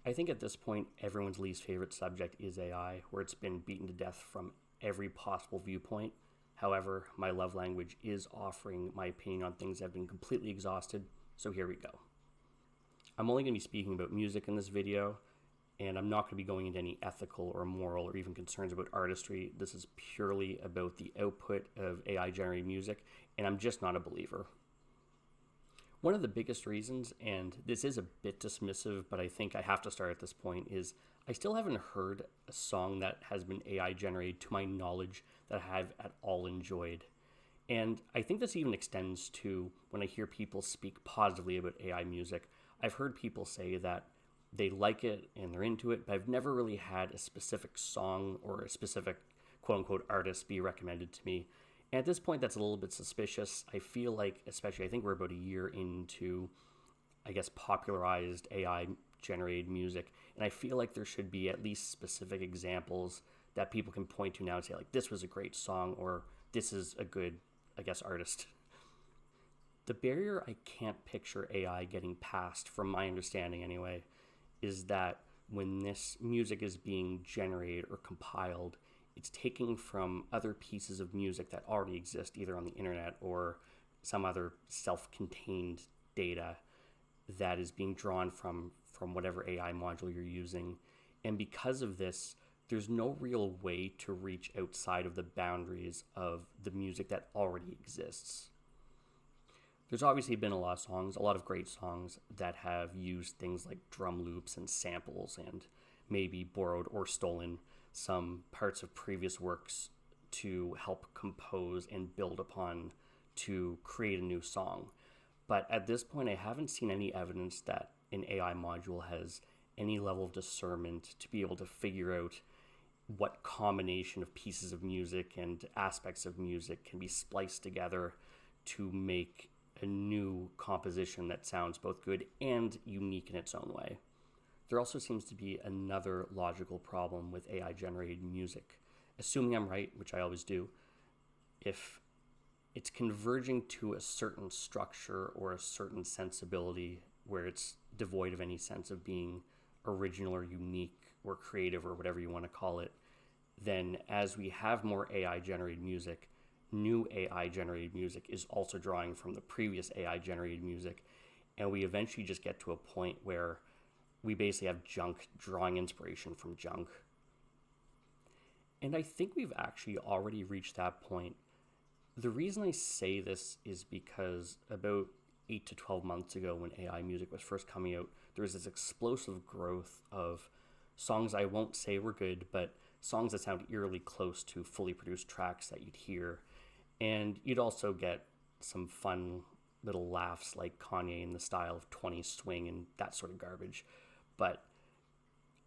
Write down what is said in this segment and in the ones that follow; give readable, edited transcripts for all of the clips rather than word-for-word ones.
I think at this point, everyone's least favorite subject is AI, where it's been beaten to death from every possible viewpoint. However, my love language is offering my opinion on things that have been completely exhausted, so here we go. I'm only going to be speaking about music in this video, and I'm not going to be going into any ethical or moral or even concerns about artistry. This is purely about the output of AI generated music, and I'm just not a believer. One of the biggest reasons, and this is a bit dismissive, but I think I have to start at this point, is I still haven't heard a song that has been AI generated to my knowledge that I have at all enjoyed. And I think this even extends to when I hear people speak positively about AI music. I've heard people say that they like it and they're into it, but I've never really had a specific song or a specific quote unquote artist be recommended to me. And at this point, that's a little bit suspicious. I feel like, especially, I think we're about a year into, I guess, popularized AI generated music. And I feel like there should be at least specific examples that people can point to now and say, like, this was a great song or this is a good, I guess, artist. The barrier I can't picture AI getting past, from my understanding anyway, is that when this music is being generated or compiled, it's taking from other pieces of music that already exist either on the internet or some other self-contained data that is being drawn from whatever AI module you're using. And because of this, there's no real way to reach outside of the boundaries of the music that already exists. There's obviously been a lot of songs, a lot of great songs that have used things like drum loops and samples and maybe borrowed or stolen some parts of previous works to help compose and build upon to create a new song. But at this point, I haven't seen any evidence that an AI module has any level of discernment to be able to figure out what combination of pieces of music and aspects of music can be spliced together to make a new composition that sounds both good and unique in its own way. There also seems to be another logical problem with AI generated music. Assuming I'm right, which I always do, if it's converging to a certain structure or a certain sensibility where it's devoid of any sense of being original or unique or creative or whatever you want to call it, then as we have more AI generated music, new AI generated music is also drawing from the previous AI generated music. And we eventually just get to a point where we basically have junk drawing inspiration from junk. And I think we've actually already reached that point. The reason I say this is because about 8 to 12 months ago when AI music was first coming out, there was this explosive growth of songs I won't say were good, but songs that sound eerily close to fully produced tracks that you'd hear. And you'd also get some fun little laughs like Kanye in the style of 20 swing and that sort of garbage. But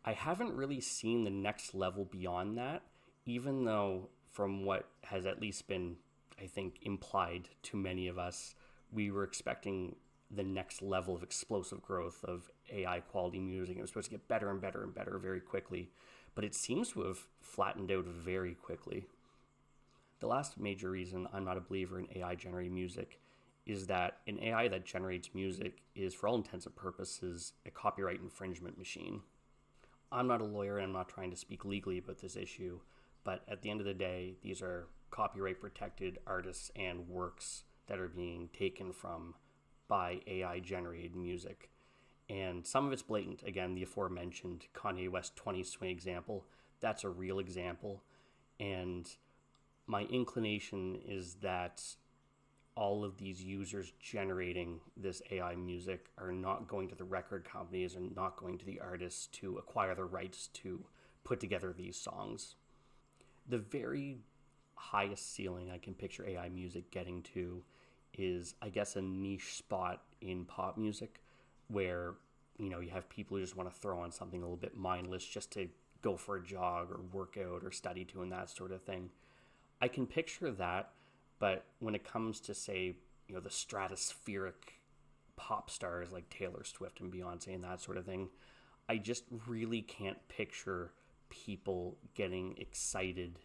I haven't really seen the next level beyond that, even though from what has at least been, I think, implied to many of us, we were expecting the next level of explosive growth of AI quality music. It was supposed to get better and better and better very quickly, but it seems to have flattened out very quickly. The last major reason I'm not a believer in AI generated music is that an AI that generates music is, for all intents and purposes, a copyright infringement machine. I'm not a lawyer and I'm not trying to speak legally about this issue, but at the end of the day, these are copyright protected artists and works that are being taken from by AI generated music. And some of it's blatant. Again, the aforementioned Kanye West 20 swing example, that's a real example. And my inclination is that all of these users generating this AI music are not going to the record companies and not going to the artists to acquire the rights to put together these songs. The very highest ceiling I can picture AI music getting to is, I guess, a niche spot in pop music where, you know, you have people who just want to throw on something a little bit mindless just to go for a jog or work out or study to and that sort of thing. I can picture that. But when it comes to, say, you know, the stratospheric pop stars like Taylor Swift and Beyonce and that sort of thing, I just really can't picture people getting excited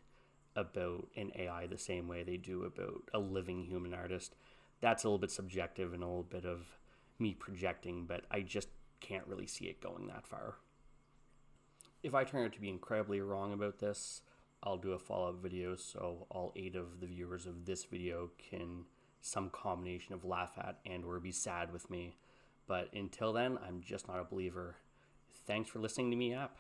about an AI the same way they do about a living human artist. that's a little bit subjective and a little bit of me projecting, but I just can't really see it going that far. If I turn out to be incredibly wrong about this, I'll do a follow-up video so all 8 of the viewers of this video can some combination of laugh at and or be sad with me. But until then, I'm just not a believer. Thanks for listening to me, Yap.